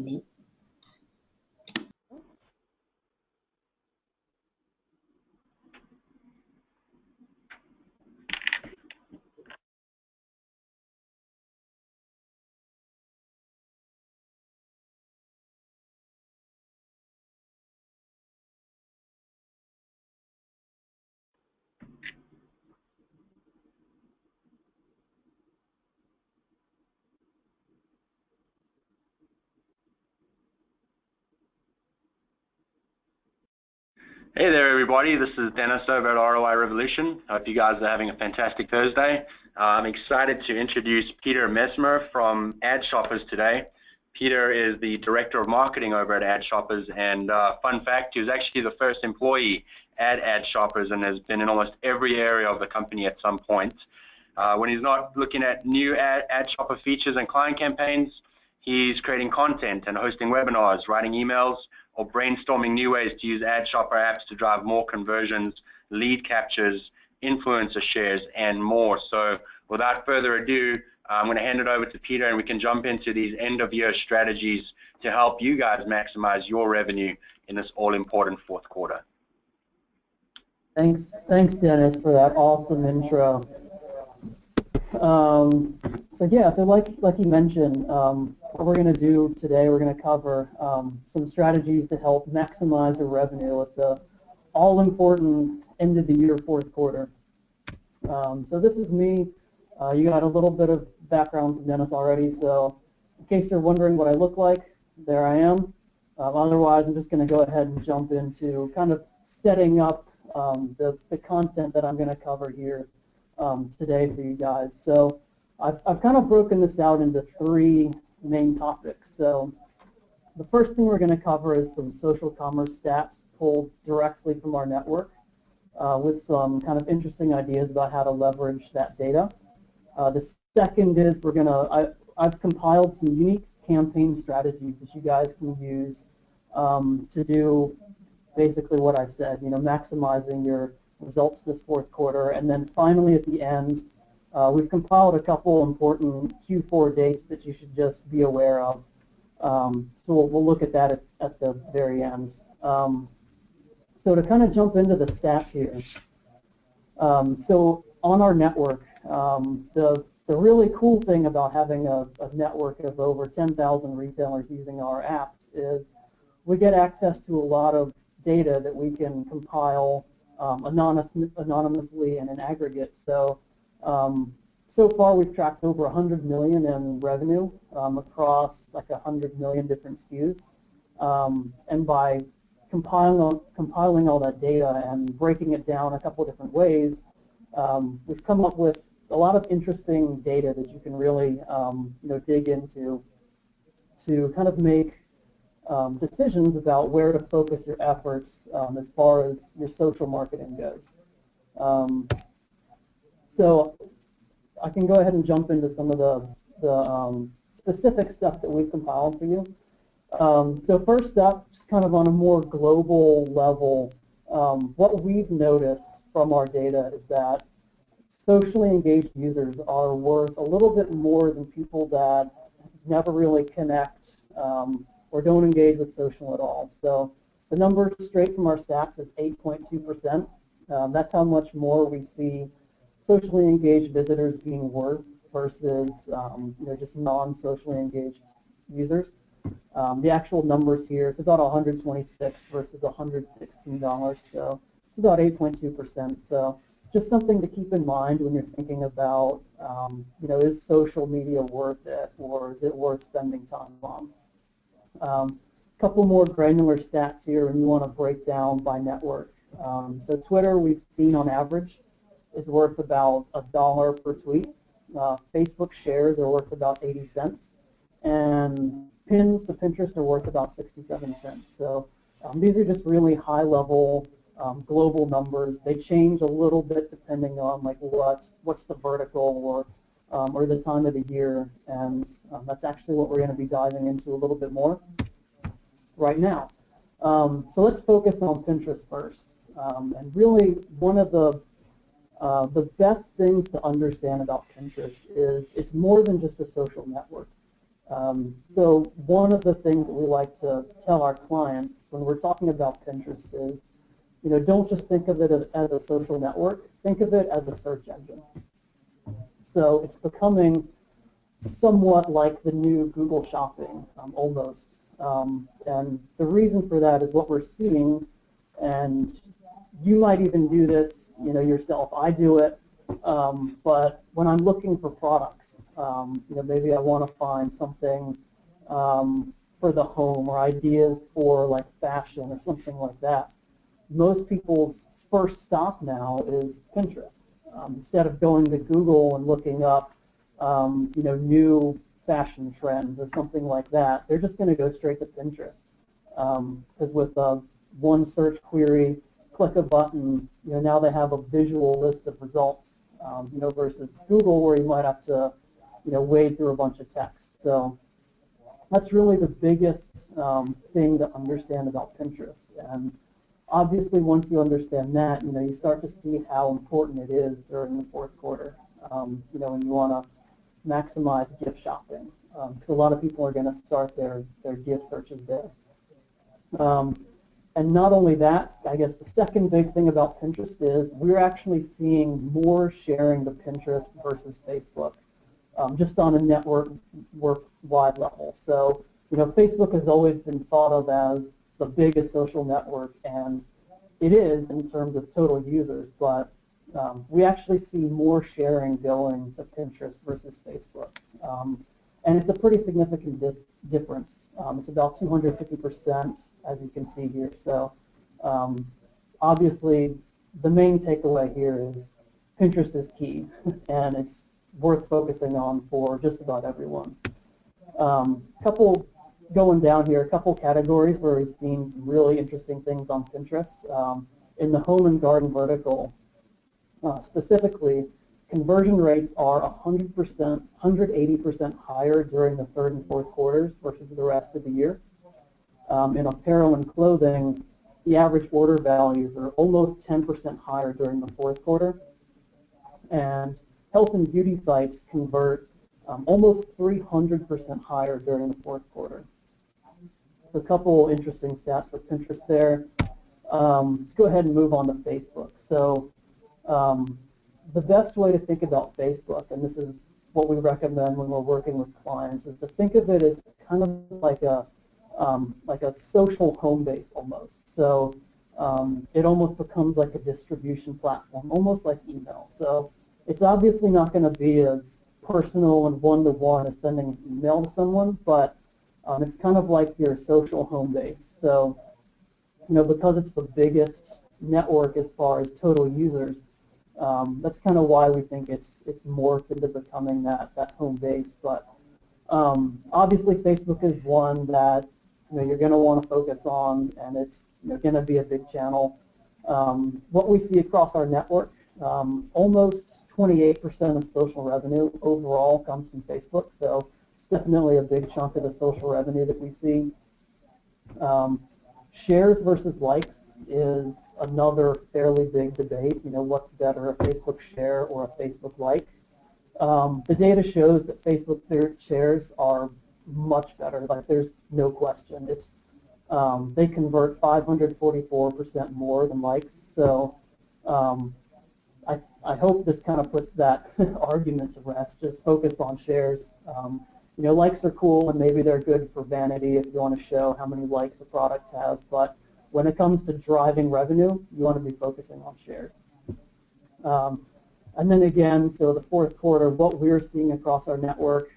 me. Hey there, everybody. This is Dennis over at ROI Revolution. Hope you guys are having a fantastic Thursday. I'm excited to introduce Peter Mesmer from AddShoppers today. Peter is the Director of Marketing over at AddShoppers, and fun fact, he was actually the first employee at AddShoppers and has been in almost every area of the company at some point. When he's not looking at new AddShopper features and client campaigns, he's creating content and hosting webinars, writing emails, or brainstorming new ways to use AddShopper apps to drive more conversions, lead captures, influencer shares, and more. So without further ado, I'm going to hand it over to Peter and we can jump into these end-of-year strategies to help you guys maximize your revenue in this all-important fourth quarter. Thanks, Dennis, for that awesome intro. So like you mentioned, what we're going to do today, we're going to cover some strategies to help maximize your revenue at the all-important end of the year fourth quarter. So this is me. You got a little bit of background from Dennis already, so in case you're wondering what I look like, there I am. Otherwise, I'm just going to go ahead and jump into kind of setting up the content that I'm going to cover here today for you guys. So I've kind of broken this out into three main topics. So the first thing we're going to cover is some social commerce stats pulled directly from our network with some kind of interesting ideas about how to leverage that data. The second is I've compiled some unique campaign strategies that you guys can use to do basically what I said, maximizing your results this fourth quarter. And then finally at the end, we've compiled a couple important Q4 dates that you should just be aware of. So we'll look at that at the very end. So to kind of jump into the stats here, so on our network, the really cool thing about having a network of over 10,000 retailers using our apps is we get access to a lot of data that we can compile anonymously and in aggregate. So so far we've tracked over 100 million in revenue across like 100 million different SKUs. And by compiling all that data and breaking it down a couple different ways, we've come up with a lot of interesting data that you can really dig into to kind of make decisions about where to focus your efforts as far as your social marketing goes. So I can go ahead and jump into some of the specific stuff that we've compiled for you. So first up, just kind of on a more global level, what we've noticed from our data is that socially engaged users are worth a little bit more than people that never really connect or don't engage with social at all. So the number straight from our stats is 8.2%. That's how much more we see socially engaged visitors being worth versus just non-socially engaged users. The actual numbers here, it's about $126 versus $116, so it's about 8.2%. So just something to keep in mind when you're thinking about, is social media worth it, or is it worth spending time on? Couple more granular stats here, and you want to break down by network. So Twitter, we've seen on average, is worth about $1 per tweet. Facebook shares are worth about 80 cents, and pins to Pinterest are worth about 67 cents. So these are just really high-level global numbers. They change a little bit depending on like what's the vertical or the time of the year, and that's actually what we're going to be diving into a little bit more right now. So let's focus on Pinterest first. And really, one of the best things to understand about Pinterest is it's more than just a social network. So one of the things that we like to tell our clients when we're talking about Pinterest is, don't just think of it as a social network. Think of it as a search engine. So it's becoming somewhat like the new Google Shopping, almost. And the reason for that is what we're seeing, and you might even do this, yourself. I do it, but when I'm looking for products, maybe I want to find something for the home or ideas for like fashion or something like that. Most people's first stop now is Pinterest. Instead of going to Google and looking up, new fashion trends or something like that, they're just going to go straight to Pinterest. Because with one search query, click a button, now they have a visual list of results, versus Google where you might have to, wade through a bunch of text. So that's really the biggest thing to understand about Pinterest. And obviously, once you understand that, you start to see how important it is during the fourth quarter. When you want to maximize gift shopping, because a lot of people are going to start their gift searches there. And not only that, I guess the second big thing about Pinterest is we're actually seeing more sharing to Pinterest versus Facebook, just on a network-wide level. So, Facebook has always been thought of as the biggest social network, and it is in terms of total users, but we actually see more sharing going to Pinterest versus Facebook. And it's a pretty significant difference. It's about 250%, as you can see here. So obviously, the main takeaway here is Pinterest is key, and it's worth focusing on for just about everyone. Going down here, a couple categories where we've seen some really interesting things on Pinterest. In the home and garden vertical, specifically, conversion rates are 100%, 180% higher during the third and fourth quarters versus the rest of the year. In apparel and clothing, the average order values are almost 10% higher during the fourth quarter. And health and beauty sites convert almost 300% higher during the fourth quarter. So a couple interesting stats for Pinterest there. Let's go ahead and move on to Facebook. So the best way to think about Facebook, and this is what we recommend when we're working with clients, is to think of it as kind of like a social home base almost. So it almost becomes like a distribution platform, almost like email. So it's obviously not going to be as personal and one-to-one as sending an email to someone, but it's kind of like your social home base. So, because it's the biggest network as far as total users, that's kind of why we think it's morphed into becoming that home base. But obviously, Facebook is one that you're going to want to focus on, and it's going to be a big channel. What we see across our network, almost 28% of social revenue overall comes from Facebook, so it's definitely a big chunk of the social revenue that we see. Shares versus likes is another fairly big debate. What's better, a Facebook share or a Facebook like? The data shows that Facebook shares are much better. Like, there's no question. It's they convert 544% more than likes. So I hope this kind of puts that argument to rest. Just focus on shares. Likes are cool, and maybe they're good for vanity if you want to show how many likes a product has. But when it comes to driving revenue, you want to be focusing on shares. And then again, so the fourth quarter, what we're seeing across our network,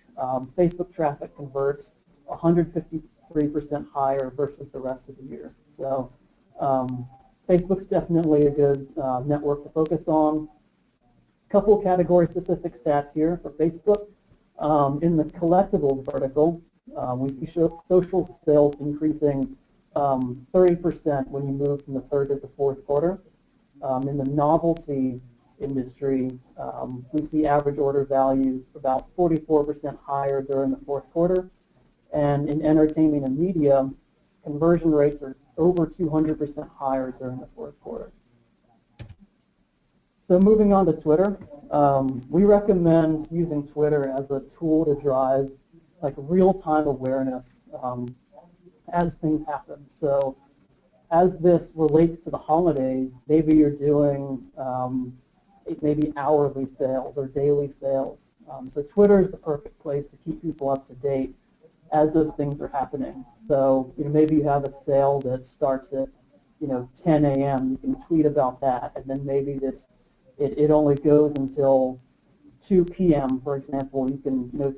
Facebook traffic converts 153% higher versus the rest of the year. So Facebook's definitely a good network to focus on. Couple category-specific stats here for Facebook. In the collectibles vertical, we see social sales increasing 30% when you move from the third to the fourth quarter. In the novelty industry, we see average order values about 44% higher during the fourth quarter. And in entertainment and media, conversion rates are over 200% higher during the fourth quarter. So moving on to Twitter, we recommend using Twitter as a tool to drive like real-time awareness as things happen. So as this relates to the holidays, maybe you're doing maybe hourly sales or daily sales. So Twitter is the perfect place to keep people up to date as those things are happening. So maybe you have a sale that starts at 10 a.m. You can tweet about that, and then maybe it only goes until 2 p.m. For example. You can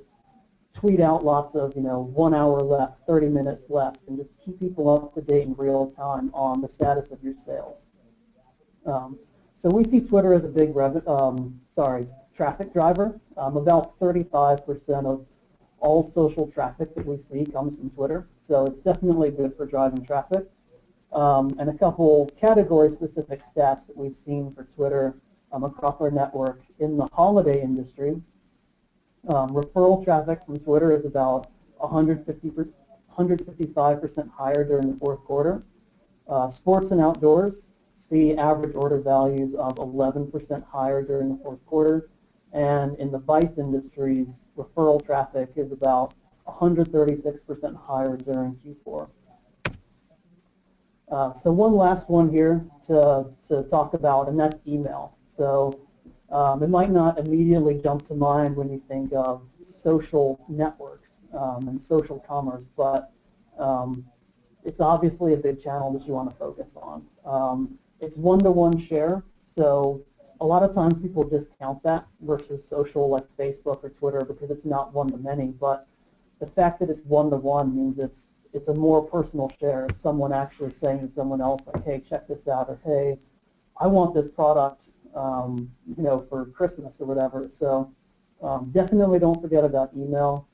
tweet out lots of 1 hour left, 30 minutes left, and just keep people up to date in real time on the status of your sales. So we see Twitter as a big traffic driver. About 35% of all social traffic that we see comes from Twitter, so it's definitely good for driving traffic. And a couple category-specific stats that we've seen for Twitter across our network in the holiday industry. Referral traffic from Twitter is about 155% higher during the fourth quarter. Sports and outdoors see average order values of 11% higher during the fourth quarter. And in the vice industries, referral traffic is about 136% higher during Q4. So one last one here to talk about, and that's email. So it might not immediately jump to mind when you think of social networks and social commerce, but it's obviously a big channel that you want to focus on. It's one-to-one share, so a lot of times people discount that versus social like Facebook or Twitter because it's not one-to-many, but the fact that it's one-to-one means it's a more personal share. It's someone actually saying to someone else, like, hey, check this out, or hey, I want this product, for Christmas or whatever. So definitely don't forget about email.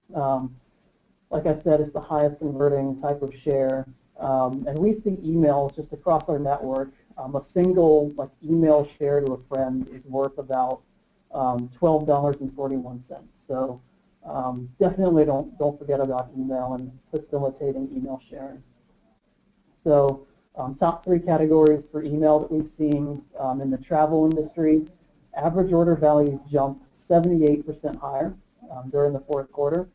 Like I said, it's the highest converting type of share. And we see emails just across our network. A single email share to a friend is worth about $12.41. So definitely don't forget about email and facilitating email sharing. So top 3 categories for email that we've seen in the travel industry. Average order values jumped 78% higher during the fourth quarter.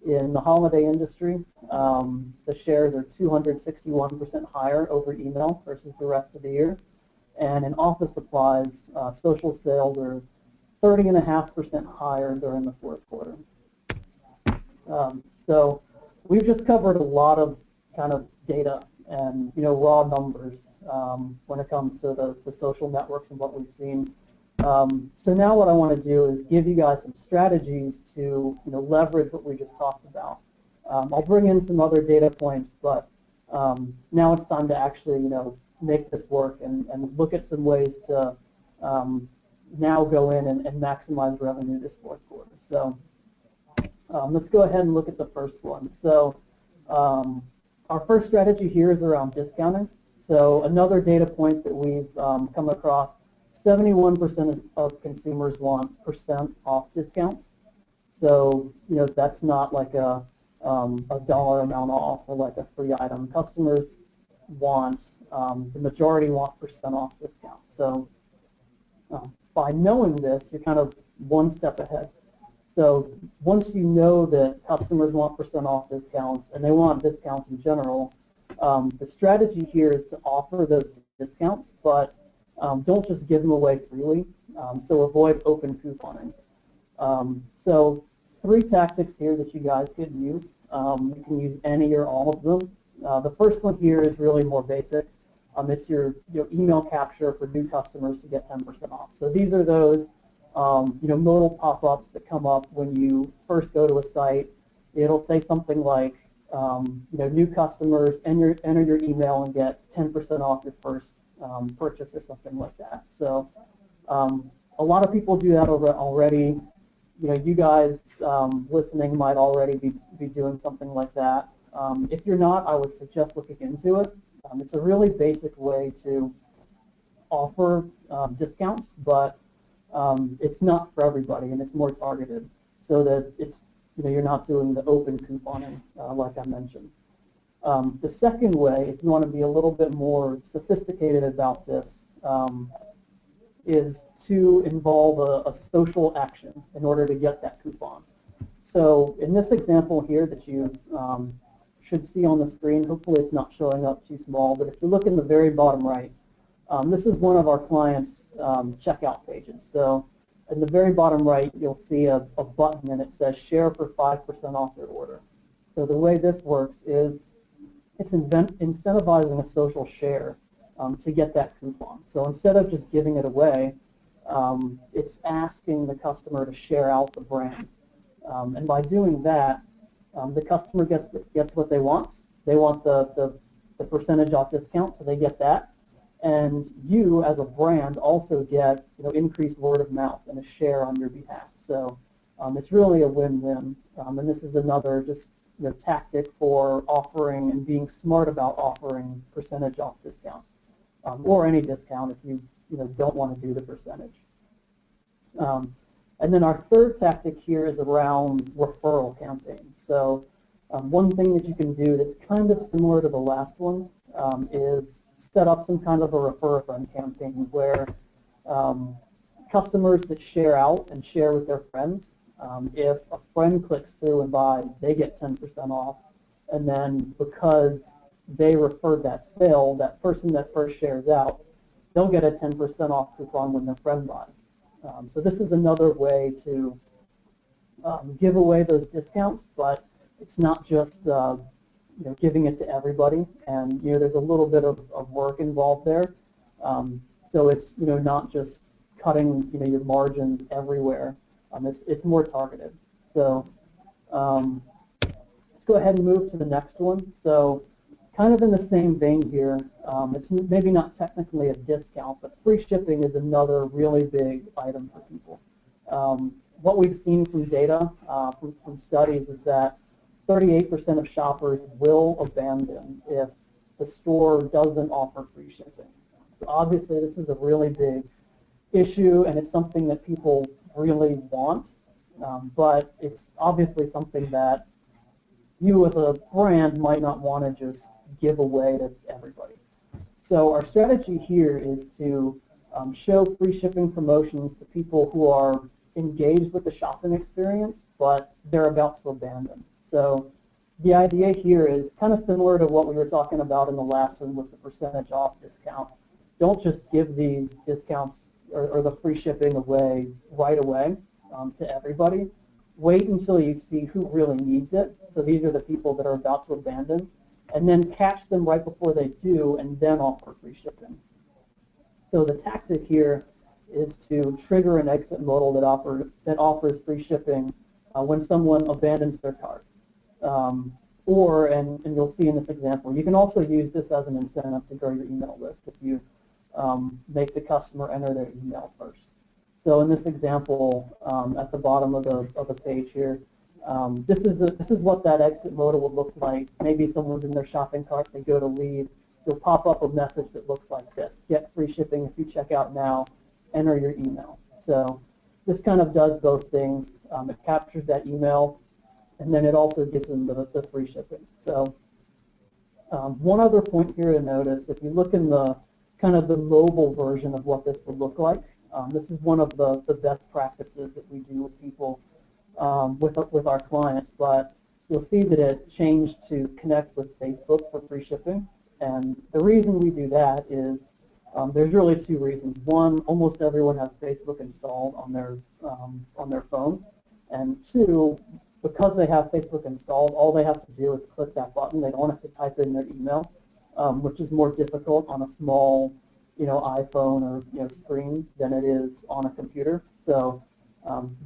In the holiday industry, the shares are 261% higher over email versus the rest of the year. And in office supplies, social sales are 30.5% higher during the fourth quarter. So we've just covered a lot of kind of data and raw numbers when it comes to the social networks and what we've seen. So now what I want to do is give you guys some strategies to leverage what we just talked about. I'll bring in some other data points, but now it's time to actually make this work and look at some ways to now go in and maximize revenue this fourth quarter. So let's go ahead and look at the first one. So our first strategy here is around discounting. So another data point that we've come across, 71% of consumers want % off discounts. So that's not like a dollar amount off or like a free item. Customers want, the majority want % off discounts. So by knowing this, you're kind of one step ahead. So once you know that customers want % off discounts and they want discounts in general, the strategy here is to offer those discounts, but don't just give them away freely. So avoid open couponing. So 3 tactics here that you guys could use. You can use any or all of them. The first one here is really more basic. It's your email capture for new customers to get 10% off. So these are those modal pop-ups that come up when you first go to a site. It'll say something like, new customers, enter your email and get 10% off your first purchase or something like that. So a lot of people do that already. You guys listening might already be doing something like that. If you're not, I would suggest looking into it. It's a really basic way to offer discounts, but it's not for everybody, and it's more targeted so that it's you're not doing the open couponing like I mentioned. The second way, if you want to be a little bit more sophisticated about this, is to involve a social action in order to get that coupon. So in this example here that you should see on the screen, hopefully it's not showing up too small, but if you look in the very bottom right, this is one of our clients' checkout pages. So in the very bottom right, you'll see a button and it says share for 5% off your order. So the way this works is it's incentivizing a social share to get that coupon. So instead of just giving it away, it's asking the customer to share out the brand. And by doing that, the customer gets what they want. They want the percentage off discount, so they get that. And you, as a brand, also get increased word of mouth and a share on your behalf. So it's really a win-win. And this is another just tactic for offering and being smart about offering percentage off discounts, or any discount if you don't want to do the percentage. And then our third tactic here is around referral campaigns. So one thing that you can do that's kind of similar to the last one is set up some kind of a refer a friend campaign where customers that share out and share with their friends, if a friend clicks through and buys, they get 10% off. And then because they referred that sale, that person that first shares out, they'll get a 10% off coupon when their friend buys. So this is another way to give away those discounts, but it's not just giving it to everybody, and there's a little bit of work involved there. So it's not just cutting your margins everywhere. It's more targeted. So let's go ahead and move to the next one. So kind of in the same vein here, it's maybe not technically a discount, but free shipping is another really big item for people. What we've seen from data, from studies, is that 38% of shoppers will abandon if the store doesn't offer free shipping. So obviously this is a really big issue, and it's something that people really want, but it's obviously something that you as a brand might not want to just give away to everybody. So our strategy here is to show free shipping promotions to people who are engaged with the shopping experience, but they're about to abandon. So the idea here is kind of similar to what we were talking about in the last one with the percentage off discount. Don't just give these discounts or the free shipping away right away to everybody. Wait until you see who really needs it. So these are the people that are about to abandon, and then catch them right before they do, and then offer free shipping. So the tactic here is to trigger an exit modal that offers free shipping when someone abandons their cart. And you'll see in this example, you can also use this as an incentive to grow your email list if you make the customer enter their email first. So in this example, at the bottom of the page here, this is what that exit modal would look like. Maybe someone's in their shopping cart, they go to leave, you'll pop up a message that looks like this: get free shipping if you check out now, enter your email. So this kind of does both things. It captures that email, and then it also gives them the free shipping. So one other point here to notice, if you look in the kind of the mobile version of what this would look like, this is one of the best practices that we do with people, with our clients, but you'll see that it changed to connect with Facebook for free shipping. And the reason we do that is there's really two reasons. One, almost everyone has Facebook installed on their phone, and two, because they have Facebook installed, all they have to do is click that button. They don't have to type in their email, which is more difficult on a small iPhone or screen than it is on a computer. So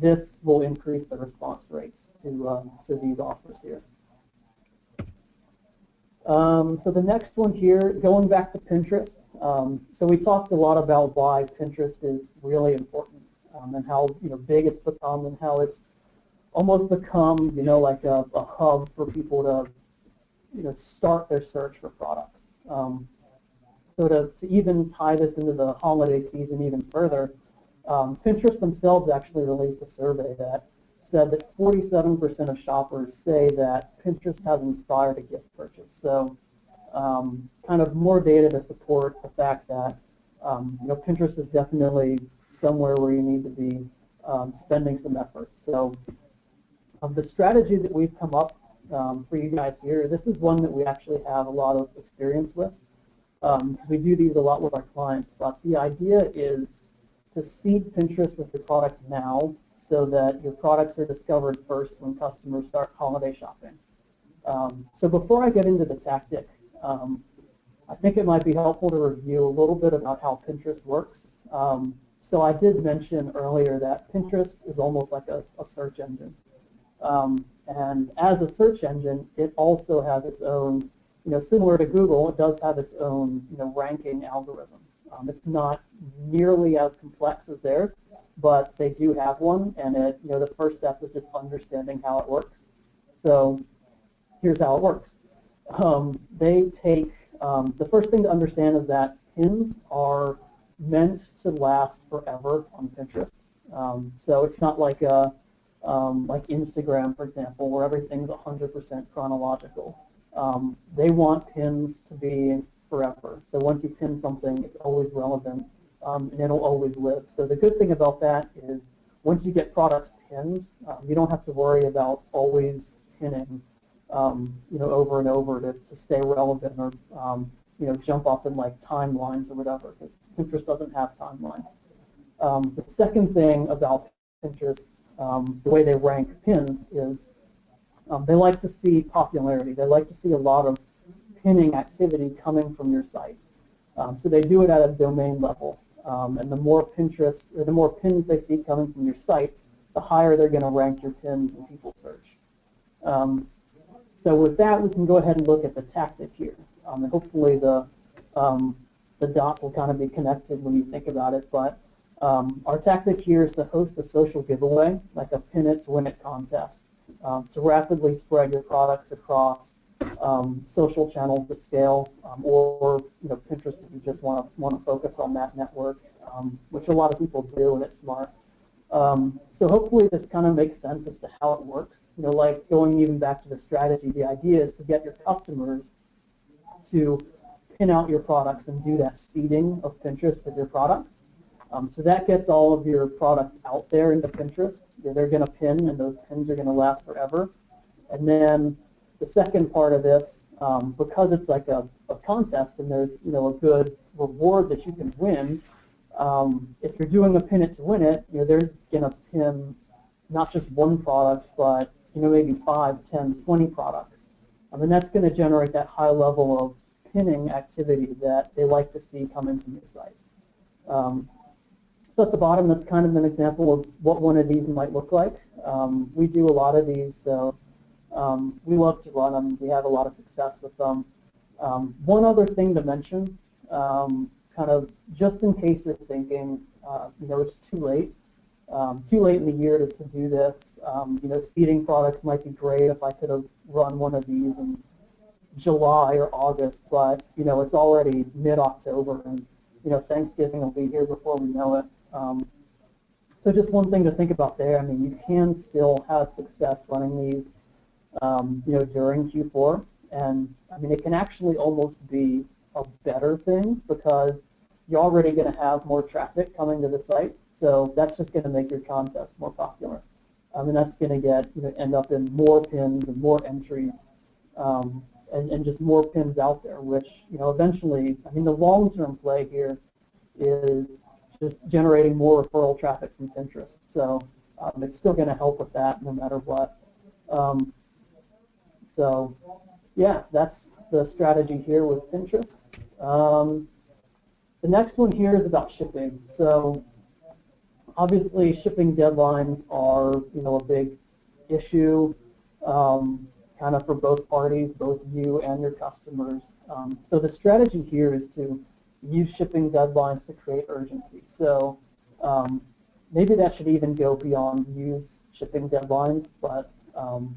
this will increase the response rates to these offers here. So the next one here, going back to Pinterest. So we talked a lot about why Pinterest is really important, and how big it's become, and how it's almost become like a hub for people to start their search for products. So to even tie this into the holiday season even further, Pinterest themselves actually released a survey that said that 47% of shoppers say that Pinterest has inspired a gift purchase. So kind of more data to support the fact that Pinterest is definitely somewhere where you need to be spending some effort. So The strategy that we've come up for you guys here, this is one that we actually have a lot of experience with, because we do these a lot with our clients, but the idea is to seed Pinterest with your products now so that your products are discovered first when customers start holiday shopping. So before I get into the tactic, I think it might be helpful to review a little bit about how Pinterest works. So I did mention earlier that Pinterest is almost like a search engine. And as a search engine, it also has its own, similar to Google, it does have its own, ranking algorithm. It's not nearly as complex as theirs, but they do have one, and the first step is just understanding how it works. So here's how it works. They take, the first thing to understand is that pins are meant to last forever on Pinterest. So it's not like like Instagram, for example, where everything's 100% chronological. They want pins to be forever. So once you pin something, it's always relevant, and it'll always live. So the good thing about that is once you get products pinned, you don't have to worry about always pinning, over and over to stay relevant or, jump up in like timelines or whatever, because Pinterest doesn't have timelines. The second thing about Pinterest, the way they rank pins is they like to see popularity. They like to see a lot of pinning activity coming from your site. So they do it at a domain level. And the more Pinterest, or the more pins they see coming from your site, the higher they're going to rank your pins when people search. So with that, we can go ahead and look at the tactic here. And hopefully the dots will kind of be connected when you think about it. But our tactic here is to host a social giveaway, like a pin it to win it contest, to rapidly spread your products across social channels that scale, or Pinterest if you just want to focus on that network, which a lot of people do, and it's smart. So hopefully this kind of makes sense as to how it works. Like going even back to the strategy, the idea is to get your customers to pin out your products and do that seeding of Pinterest with your products. So that gets all of your products out there into Pinterest. They're going to pin, and those pins are going to last forever. And then the second part of this, because it's like a contest and there's a good reward that you can win, if you're doing a pin it to win it, they're going to pin not just one product, but maybe 5, 10, 20 products. And that's going to generate that high level of pinning activity that they like to see coming from your site. So at the bottom, that's kind of an example of what one of these might look like. We do a lot of these, so we love to run them. We have a lot of success with them. One other thing to mention, kind of just in case you're thinking, it's too late in the year to do this. Seeding products might be great if I could have run one of these in July or August, but it's already mid-October, and Thanksgiving will be here before we know it. So just one thing to think about there. I mean, you can still have success running these, during Q4, and I mean, it can actually almost be a better thing because you're already going to have more traffic coming to the site, so that's just going to make your contest more popular. And that's going to end up in more pins and more entries, and just more pins out there, which eventually, I mean, the long-term play here is just generating more referral traffic from Pinterest. So it's still going to help with that no matter what. So yeah, that's the strategy here with Pinterest. The next one here is about shipping. So obviously shipping deadlines are a big issue, kind of for both parties, both you and your customers. So the strategy here is to use shipping deadlines to create urgency. So maybe that should even go beyond use shipping deadlines, but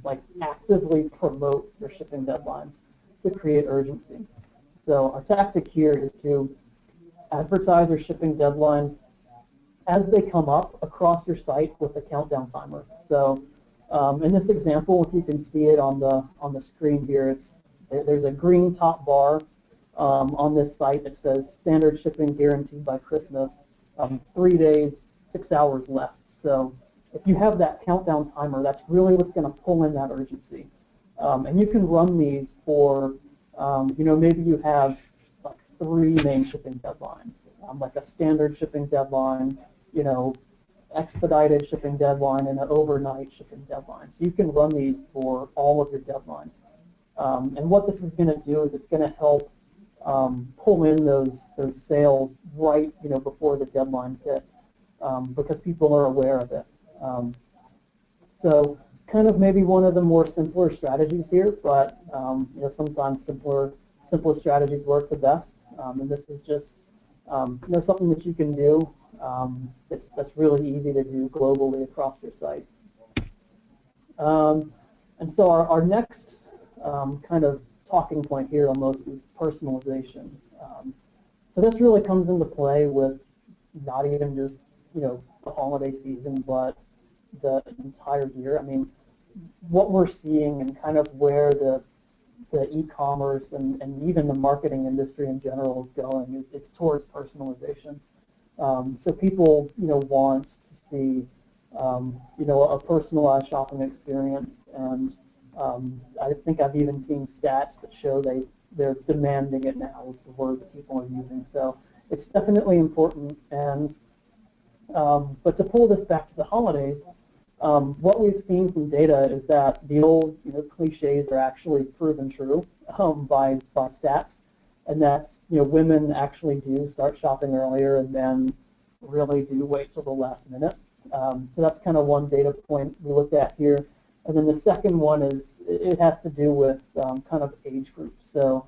like actively promote your shipping deadlines to create urgency. So our tactic here is to advertise your shipping deadlines as they come up across your site with a countdown timer. So in this example, if you can see it on the screen here, there's a green top bar on this site that says standard shipping guaranteed by Christmas, 3 days, 6 hours left. So if you have that countdown timer, that's really what's going to pull in that urgency. And you can run these for, maybe you have like 3 main shipping deadlines, like a standard shipping deadline, expedited shipping deadline, and an overnight shipping deadline. So you can run these for all of your deadlines. And what this is going to do is it's going to help pull in those sales right, before the deadlines hit, because people are aware of it. So kind of maybe one of the more simpler strategies here, but sometimes simpler strategies work the best. And this is just something that you can do that's really easy to do globally across your site. And so our next kind of talking point here almost is personalization. So this really comes into play with not even just the holiday season, but the entire year. I mean, what we're seeing and kind of where the e-commerce and even the marketing industry in general is going is it's towards personalization. So people want to see a personalized shopping experience, and I think I've even seen stats that show they're demanding it now is the word that people are using. So it's definitely important. And but to pull this back to the holidays, what we've seen from data is that the old cliches are actually proven true by stats, and that's women actually do start shopping earlier and then really do wait till the last minute. So that's kind of one data point we looked at here. And then the second one is it has to do with kind of age groups. So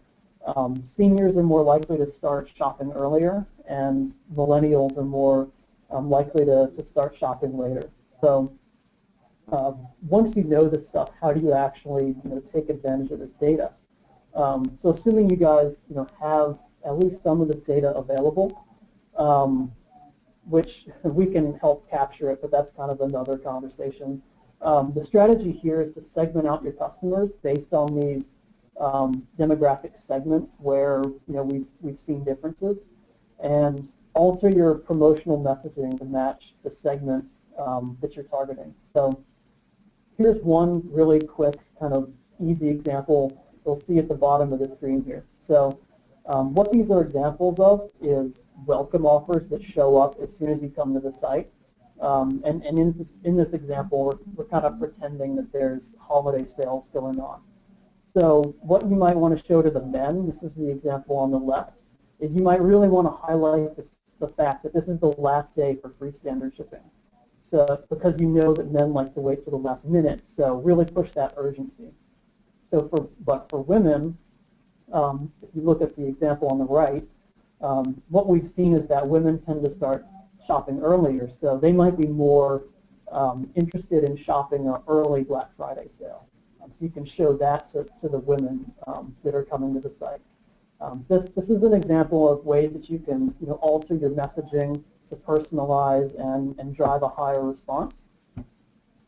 seniors are more likely to start shopping earlier, and millennials are more likely to start shopping later. So once you know this stuff, how do you actually take advantage of this data? So assuming you guys have at least some of this data available, which we can help capture it, but that's kind of another conversation. The strategy here is to segment out your customers based on these demographic segments where we've seen differences, and alter your promotional messaging to match the segments that you're targeting. So here's one really quick kind of easy example you'll see at the bottom of the screen here. So what these are examples of is welcome offers that show up as soon as you come to the site. And in this example, we're kind of pretending that there's holiday sales going on. So what you might want to show to the men, this is the example on the left, is you might really want to highlight the fact that this is the last day for free standard shipping. So because that men like to wait to the last minute, so really push that urgency. So but for women, if you look at the example on the right, what we've seen is that women tend to start shopping earlier, so they might be more interested in shopping an early Black Friday sale. So you can show that to the women that are coming to the site. This is an example of ways that you can alter your messaging to personalize and drive a higher response.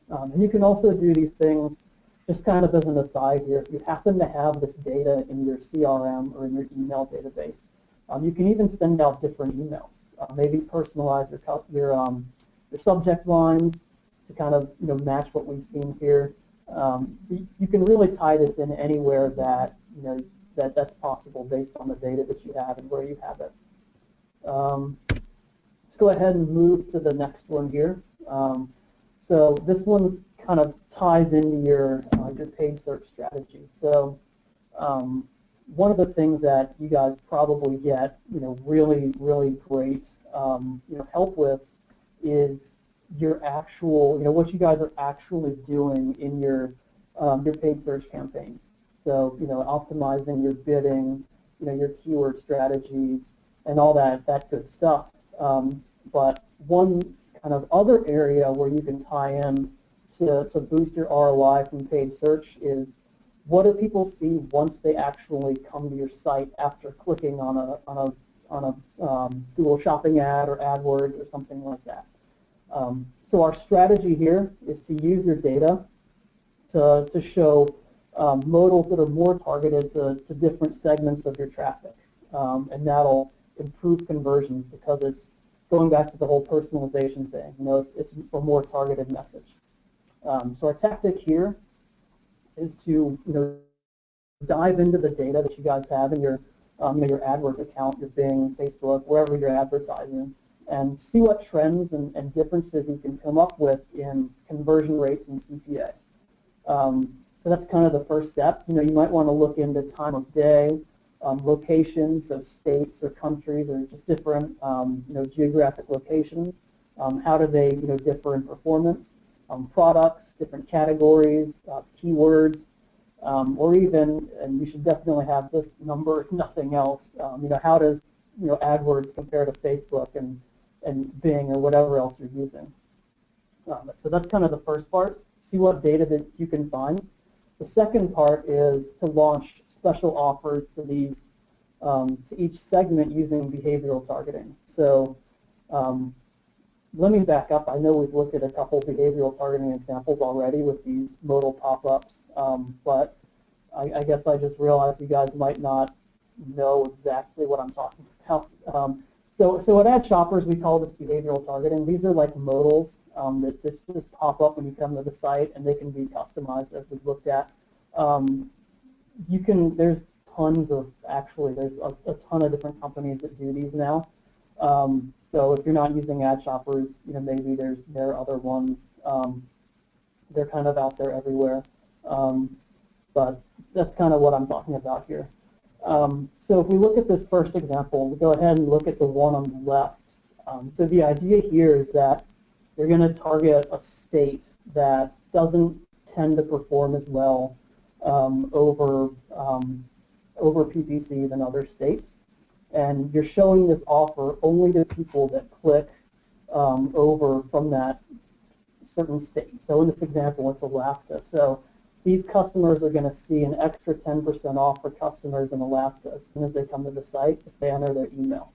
And you can also do these things just kind of as an aside here. If you happen to have this data in your CRM or in your email database, you can even send out different emails. Maybe personalize your subject lines to kind of match what we've seen here. So you can really tie this in anywhere that that's possible based on the data that you have and where you have it. Let's go ahead and move to the next one here. So this one's kind of ties into your paid search strategy. So one of the things that you guys probably get really great help with is your actual what you guys are actually doing in your paid search campaigns. So optimizing your bidding, your keyword strategies, and all that good stuff. But one kind of other area where you can tie in to boost your ROI from paid search is what do people see once they actually come to your site after clicking on a Google Shopping ad or AdWords or something like that. So our strategy here is to use your data to show modals that are more targeted to different segments of your traffic, and that'll improve conversions because it's going back to the whole personalization thing, it's a more targeted message. So our tactic here is to dive into the data that you guys have in your your AdWords account, your Bing, Facebook, wherever you're advertising, and see what trends and differences you can come up with in conversion rates and CPA. So that's kind of the first step. You might want to look into time of day, locations, so states or countries or just different geographic locations. How do they differ in performance? Products, different categories, keywords, or even, and you should definitely have this number, if nothing else. How does AdWords compare to Facebook and Bing or whatever else you're using? So that's kind of the first part. See what data that you can find. The second part is to launch special offers to these to each segment using behavioral targeting. So let me back up. I know we've looked at a couple behavioral targeting examples already with these modal pop-ups, but I guess I just realized you guys might not know exactly what I'm talking about. So at AddShoppers, we call this behavioral targeting. These are like modals that just pop up when you come to the site, and they can be customized as we've looked at. There's tons of, there's a ton of different companies that do these now. So if you're not using AddShoppers, maybe there are other ones. They're kind of out there everywhere. But that's kind of what I'm talking about here. So if we look at this first example, we go ahead and look at the one on the left. So the idea here is that you're going to target a state that doesn't tend to perform as well over PPC than other states. And you're showing this offer only to people that click over from that certain state. So in this example, it's Alaska. So these customers are going to see an extra 10% off for customers in Alaska as soon as they come to the site if they enter their email.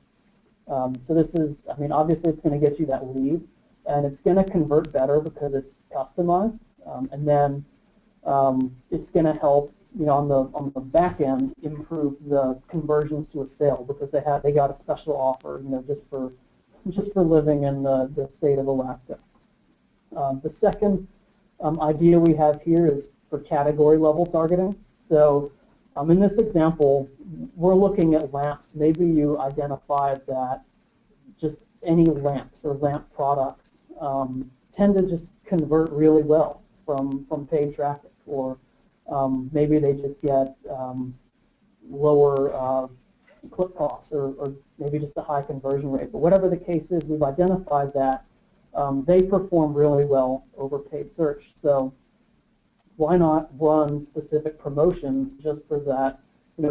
So this is, obviously it's going to get you that lead, and it's going to convert better because it's customized, and then it's going to help, on the back end, improve the conversions to a sale because they got a special offer, just for living in the state of Alaska. The second idea we have here is for category level targeting. So in this example, we're looking at lamps. Maybe you identified that just any lamps or lamp products tend to just convert really well from paid traffic, or maybe they just get lower click costs, or maybe just a high conversion rate. But whatever the case is, we've identified that they perform really well over paid search. So why not run specific promotions just for that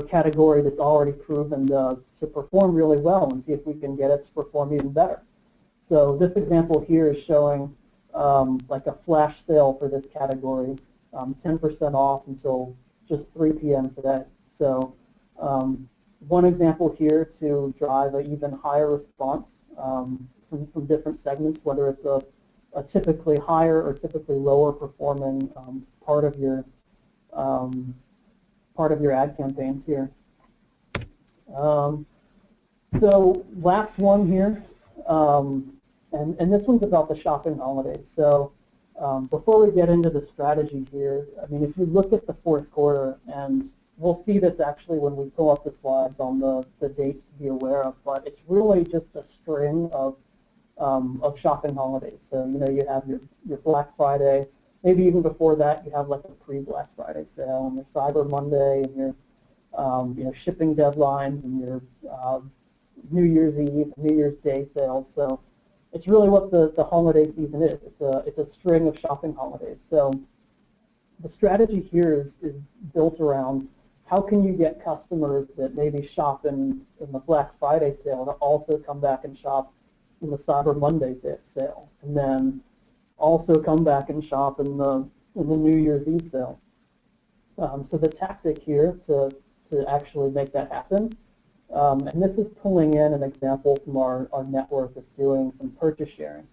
category that's already proven to perform really well, and see if we can get it to perform even better. So this example here is showing like a flash sale for this category, 10% off until just 3 p.m. today. So one example here to drive an even higher response from different segments, whether it's a typically higher or typically lower performing part of your ad campaigns here. So last one here, and this one's about the shopping holidays. So before we get into the strategy here, if you look at the fourth quarter, and we'll see this actually when we pull up the slides on the dates to be aware of, but it's really just a string of shopping holidays. So you have your Black Friday. Maybe even before that, you have like a pre-Black Friday sale, and your Cyber Monday, and your shipping deadlines, and your New Year's Eve, New Year's Day sales. So it's really what the holiday season is. It's a string of shopping holidays. So the strategy here is built around how can you get customers that maybe shop in the Black Friday sale to also come back and shop in the Cyber Monday sale, and then also come back and shop in the New Year's Eve sale. So the tactic here to actually make that happen, and this is pulling in an example from our network of doing some purchase sharing.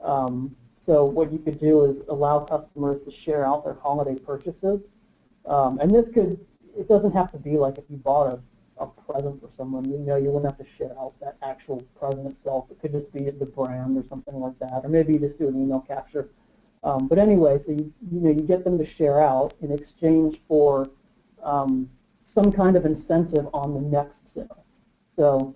So what you could do is allow customers to share out their holiday purchases, and it doesn't have to be like if you bought a present for someone. You know, you wouldn't have to share out that actual present itself. It could just be the brand or something like that, or maybe you just do an email capture. But anyway, so you get them to share out in exchange for some kind of incentive on the next sale. So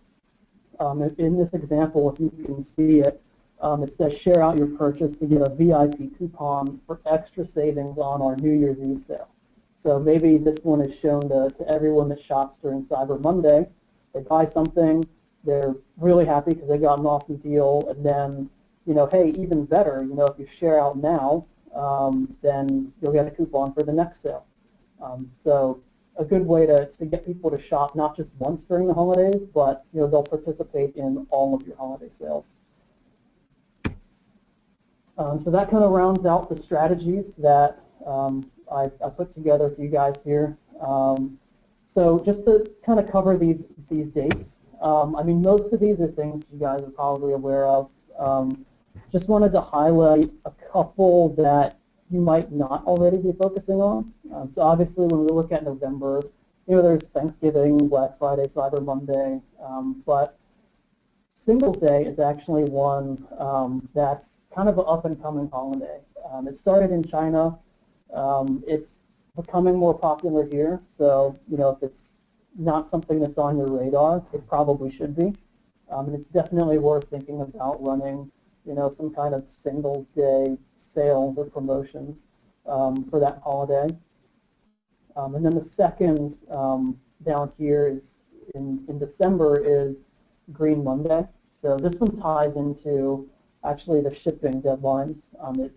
in this example, if you can see it, it says share out your purchase to get a VIP coupon for extra savings on our New Year's Eve sale. So maybe this one is shown to everyone that shops during Cyber Monday. They buy something, they're really happy because they got an awesome deal, and then, you know, hey, even better, you know, if you share out now, then you'll get a coupon for the next sale. So a good way to get people to shop not just once during the holidays, but, you know, they'll participate in all of your holiday sales. So that kind of rounds out the strategies that I put together for you guys here. So just to kind of cover these dates, I mean, most of these are things you guys are probably aware of. Just wanted to highlight a couple that you might not already be focusing on. So obviously when we look at November, you know, there's Thanksgiving, Black Friday, Cyber Monday, but Singles Day is actually one that's kind of an up-and-coming holiday. It started in China. It's becoming more popular here, so, you know, if it's not something that's on your radar, it probably should be. And it's definitely worth thinking about running, you know, some kind of Singles Day sales or promotions for that holiday. And then the second down here is in December is Green Monday. So this one ties into actually the shipping deadlines.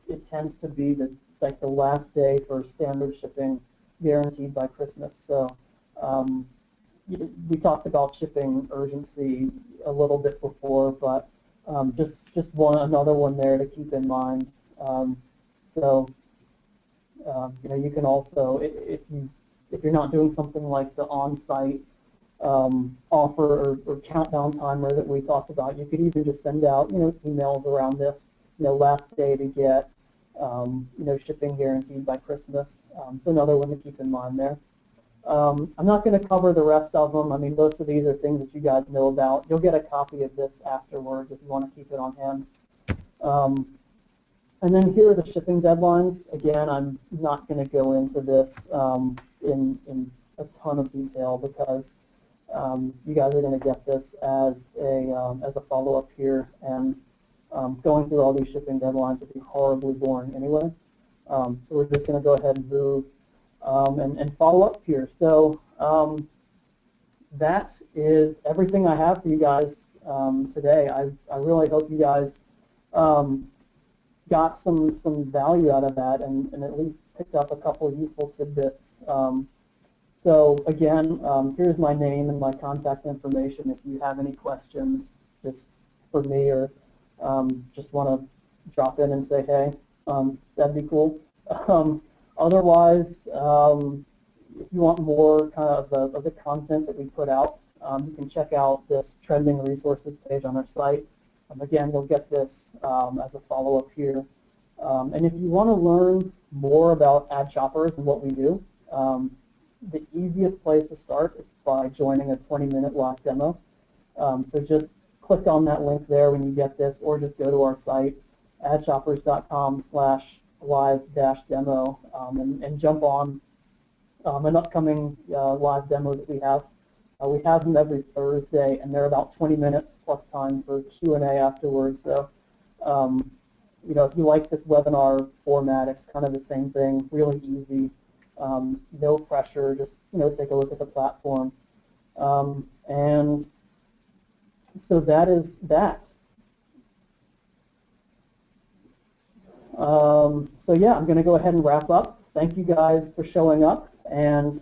It tends to be like the last day for standard shipping guaranteed by Christmas. So we talked about shipping urgency a little bit before, but just another one there to keep in mind. So you know, you can also, if you're not doing something like the on-site offer or countdown timer that we talked about, you could even just send out, you know, emails around this, you know, last day to get, you know, shipping guaranteed by Christmas. So another one to keep in mind there. I'm not going to cover the rest of them. I mean, most of these are things that you guys know about. You'll get a copy of this afterwards if you want to keep it on hand. And then here are the shipping deadlines. Again, I'm not going to go into this in a ton of detail because you guys are going to get this as a follow-up here, and going through all these shipping deadlines would be horribly boring anyway. So we're just going to go ahead and move and follow up here. So that is everything I have for you guys today. I really hope you guys got some value out of that and at least picked up a couple of useful tidbits. So again, here's my name and my contact information if you have any questions just for me or just want to drop in and say, hey, that'd be cool. Otherwise, if you want more kind of the content that we put out, you can check out this trending resources page on our site. Again, you'll get this as a follow-up here. And if you want to learn more about AddShoppers and what we do, the easiest place to start is by joining a 20-minute live demo. So just click on that link there when you get this, or just go to our site, addshoppers.com/live-demo, and jump on an upcoming live demo that we have. We have them every Thursday, and they're about 20 minutes plus time for Q&A afterwards. So, you know, if you like this webinar format, it's kind of the same thing, really easy, no pressure, just, you know, take a look at the platform. And so that is that. So yeah, I'm going to go ahead and wrap up. Thank you guys for showing up, and